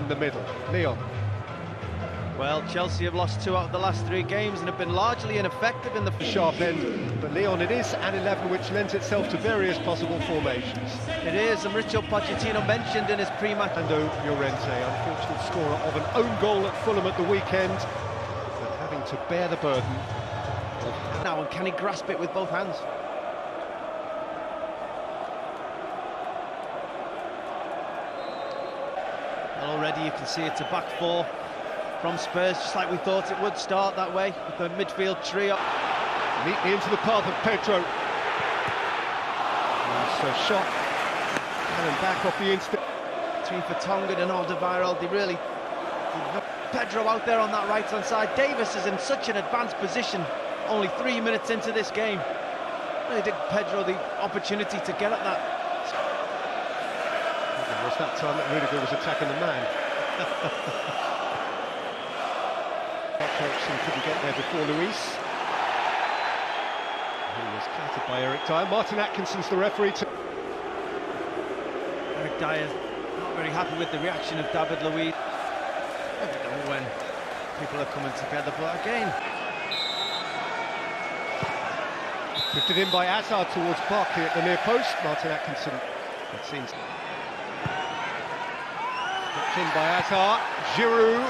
in the middle. Leon. Well, Chelsea have lost 2 out of the last 3 games and have been largely ineffective in the sharp end, but Leon, it is an 11 which lends itself to various possible formations. It is, and Mauricio Pochettino mentioned in his pre-match. Fernando Llorente, unfortunate scorer of an own goal at Fulham at the weekend, but having to bear the burden of... Now, and can he grasp it with both hands? Well, already you can see it's a back 4 from Spurs, just like we thought it would start that way, with the midfield trio. Neatly into the path of Pedro. So shot, cannon back off the instant. Between Vertonghen and Alderweireld, they really... Pedro out there on that right-hand side. Davis is in such an advanced position, only 3 minutes into this game. Really did Pedro the opportunity to get at that. It was that time that Rudiger was attacking the man. Ericsson couldn't get there before Luis. He was clattered by Eric Dyer. Martin Atkinson's the referee. Eric Dyer not very happy with the reaction of David Luiz. I don't know when people are coming together, but again... Drifted in by Hazard towards Barkley at the near post. Martin Atkinson, it seems... Knocked in by Hazard. Giroud.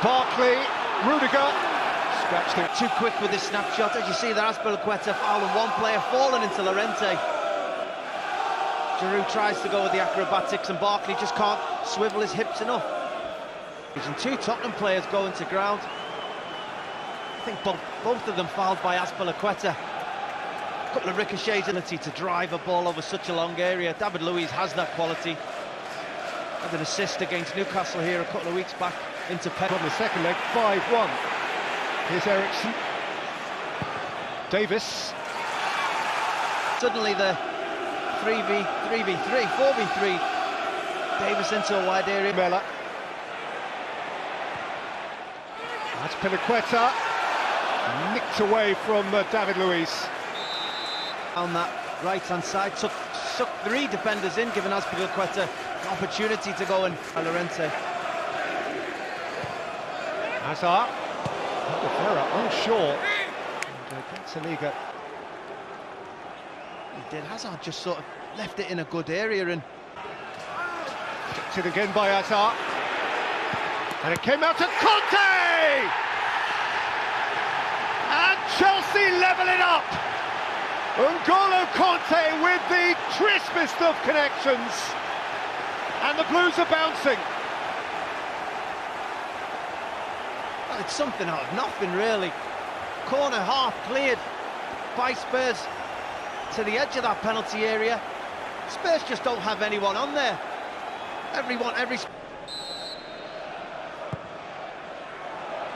Barkley. Rudiger scratched it. Too quick with his snapshot. As you see there, Azpilicueta fouling one player, falling into Llorente. Giroud tries to go with the acrobatics and Barkley just can't swivel his hips enough. And 2 Tottenham players going to ground. I think both of them fouled by Azpilicueta. A couple of ricochets, ability to drive a ball over such a long area. David Luiz has that quality. Had an assist against Newcastle here a couple of weeks back into Pep. On the second leg, 5-1. Here's Ericsson. Davis. Suddenly the 3v3, 4v3. Davis into a wide area. Mella. That's Azpilicueta. Nicked away from David Luiz. On that right-hand side, took 3 defenders in, giving Azpilicueta an opportunity to go and Llorente. Hazard. Alderweireld unsure. Gazzaniga. He did. Hazard just sort of left it in a good area and... Kicked it again by Hazard. And it came out to Conte! And Chelsea level it up! N'Golo Conte with the crispest of connections. And the Blues are bouncing. Well, it's something out of nothing, really. Corner half cleared by Spurs to the edge of that penalty area. Spurs just don't have anyone on there. Every...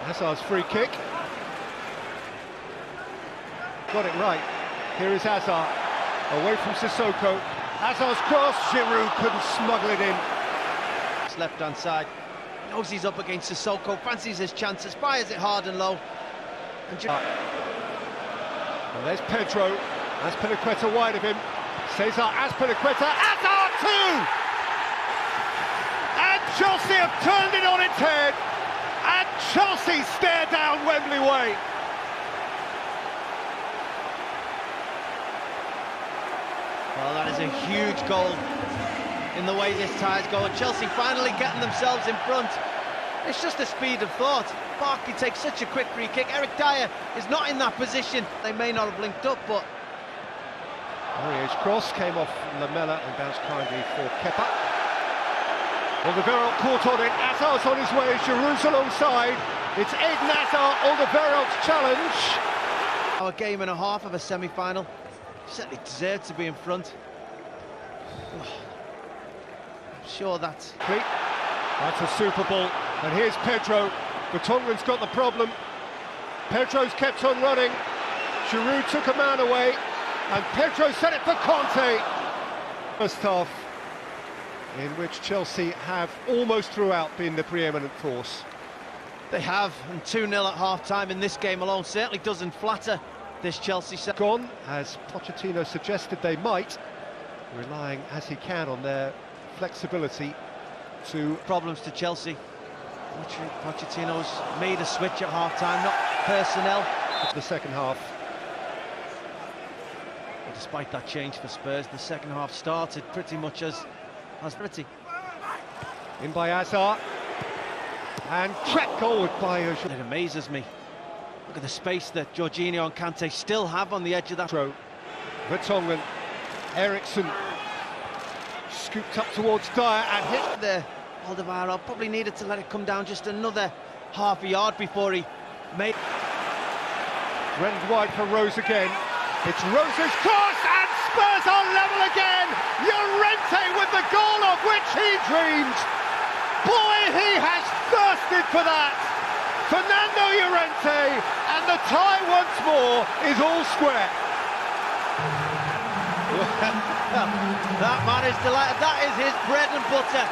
Hazard's free kick. Got it right. Here is Hazard, away from Sissoko. Hazard's cross, Giroud couldn't smuggle it in. Left-hand side, knows he's up against Sissoko, fancies his chances, fires it hard and low. And there's Pedro, Azpilicueta wide of him. Cesar Azpilicueta, Hazard too! And Chelsea have turned it on its head. And Chelsea stare down Wembley Way. Well, that is a huge goal in the way this tie's going. Chelsea finally getting themselves in front. It's just the speed of thought. Barkley takes such a quick free kick. Eric Dyer is not in that position. They may not have linked up, but... Aurier's cross came off Lamela and bounced kindly for Kepa. Alderweireld caught on it. Hazard's on his way. Giroud's alongside. It's Eden Hazard, Alderweireld's challenge. A game and a half of a semi-final. Certainly deserved to be in front. I'm sure that's... That's a super ball. And here's Pedro. Vertonghen's got the problem. Pedro's kept on running. Giroud took a man away. And Pedro set it for Conte. First half in which Chelsea have almost throughout been the preeminent force. They have, and 2-0 at half-time in this game alone certainly doesn't flatter this Chelsea set. Gone, as Pochettino suggested they might, relying as he can on their flexibility to problems to Chelsea. Pochettino's made a switch at half-time, not personnel. the second half. But despite that change for Spurs, the second half started pretty much as pretty. In by Hazard. And track goal by It amazes me. Look at the space that Jorginho and Kante still have on the edge of that throw. Vertonghen, Eriksson scooped up towards Dyer and hit there. Alderweireld probably needed to let it come down just another half a yard before he made. Rendered wide for Rose again. It's Rose's cross and Spurs are level again. Llorente with the goal of which he dreamed. Boy, he has thirsted for that. Fernando Llorente, and the tie once more is all square. That man is delighted. That is his bread and butter.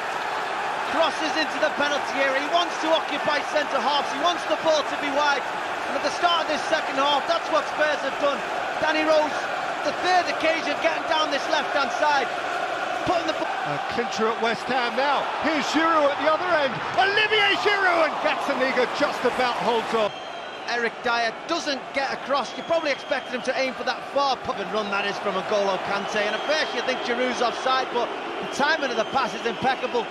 Crosses into the penalty area. He wants to occupy centre halves. He wants the ball to be wide. And at the start of this second half, that's what Spurs have done. Danny Rose, the third occasion, getting down this left-hand side, putting the A clincher at West Ham now. Here's Giroud at the other end. Olivier Giroud, and Gazzaniga just about holds on. Eric Dyer doesn't get across. You probably expected him to aim for that far pub and run that is from N'Golo Kante. And at first you think Giroud's offside, but the timing of the pass is impeccable.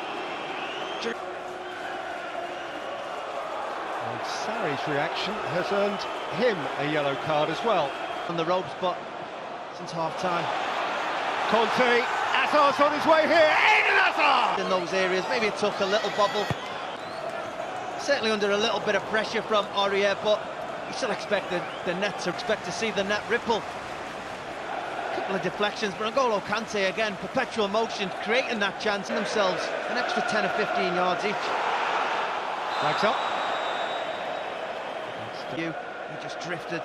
And Sarri's reaction has earned him a yellow card as well. On the ropes, but since half-time. Conte, Hazard's on his way here. Eden Hazard! In those areas, maybe it took a little bubble. Certainly under a little bit of pressure from Aurier, but you still expect the net to see the net ripple. A couple of deflections, but N'Golo Kante again, perpetual motion, creating that chance in themselves. An extra 10 or 15 yards each. Flags up. He just drifted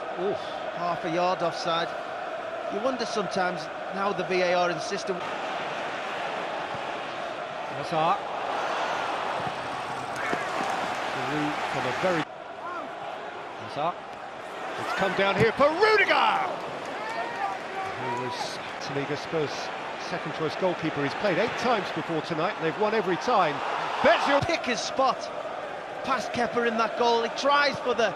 half a yard offside. You wonder sometimes how the VAR in the system. Hazard. From a very Hazard. It's come down here for Rudiger, who was Liga Spurs' second choice goalkeeper. He's played 8 times before tonight and they've won every time. Bezio pick his spot past Kepa in that goal. He tries for the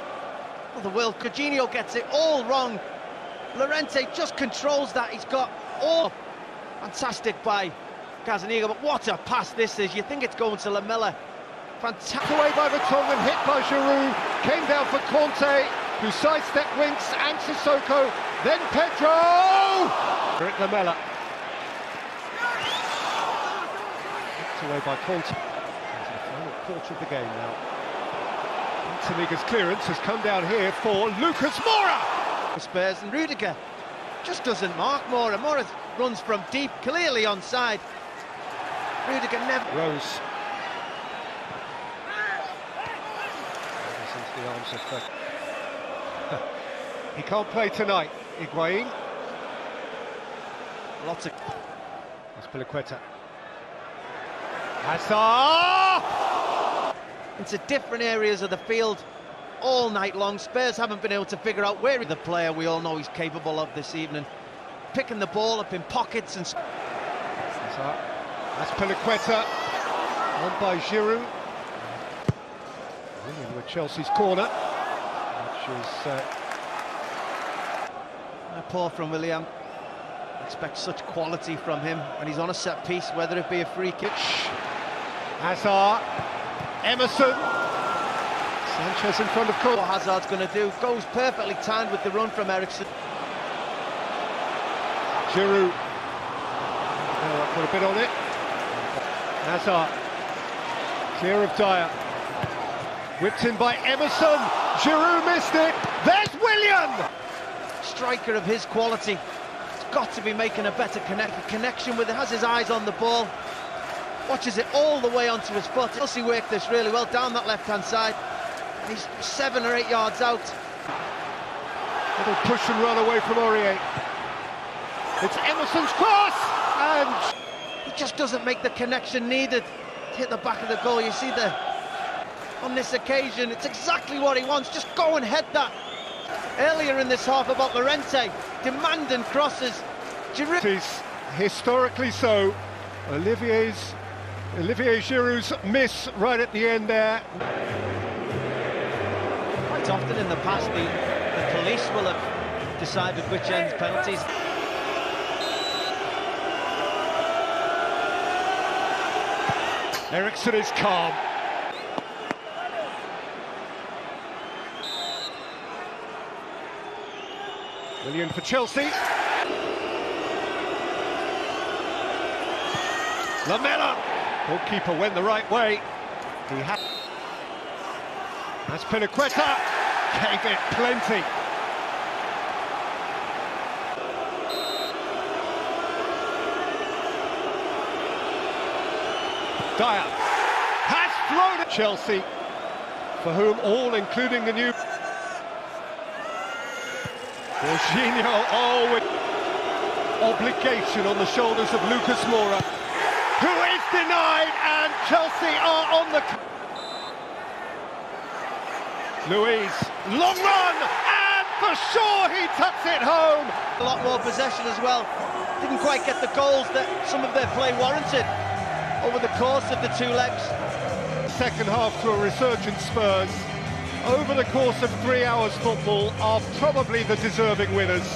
will. Jorginho gets it all wrong. Llorente just controls that. He's got all fantastic by Gazzaniga, but what a pass this is. You think it's going to Lamela. Fantastic. Away by Vertonghen, hit by Giroud, came down for Conte, who sidestepped Winks and Sissoko, then Pedro! Rick Lamela. Hit away by Conte. Into the final quarter of the game now. Gazzaniga's clearance has come down here for Lucas Moura! Spurs, and Rudiger just doesn't mark Moura. Moura runs from deep, clearly onside. Rudiger never. Rose. Into the arms of he can't play tonight. Higuain. Lots of. Azpilicueta. Hazard! Into different areas of the field all night long. Spurs haven't been able to figure out where the player we all know he's capable of this evening. Picking the ball up in pockets and. Azpilicueta. On by Giroud. In with Chelsea's corner, which is poor from William. Expect such quality from him when he's on a set piece, whether it be a free kick. Hazard, Emerson, Sanchez in front of Cole. What Hazard's going to do goes perfectly timed with the run from Eriksson. Giroud, put a bit on it. Hazard, clear of Dyer. Whipped in by Emerson. Giroud missed it. There's William. Striker of his quality. He's got to be making a better connection with it. Has his eyes on the ball. Watches it all the way onto his foot. Chelsea worked this really well down that left-hand side. He's 7 or 8 yards out. Little push and run away from Aurier. It's Emerson's cross, and he just doesn't make the connection needed to hit the back of the goal. You see on this occasion, it's exactly what he wants. Just go and head that. Earlier in this half about Llorente, demanding crosses. Historically so. Olivier's Olivier Giroud's miss right at the end there. Quite often in the past, the police will have decided which ends penalties. Eriksson is calm. Willian for Chelsea. Lamela. Goalkeeper went the right way. That's Pinaqueta. Gave it plenty. Dyer has flown at Chelsea, for whom all, including the new Jorginho, with obligation on the shoulders of Lucas Moura, who is denied, and Chelsea are on the... Luiz, long run, and for sure he tucks it home. A lot more possession as well. Didn't quite get the goals that some of their play warranted over the course of the two legs. Second half to a resurgent Spurs, over the course of 3 hours football, are probably the deserving winners.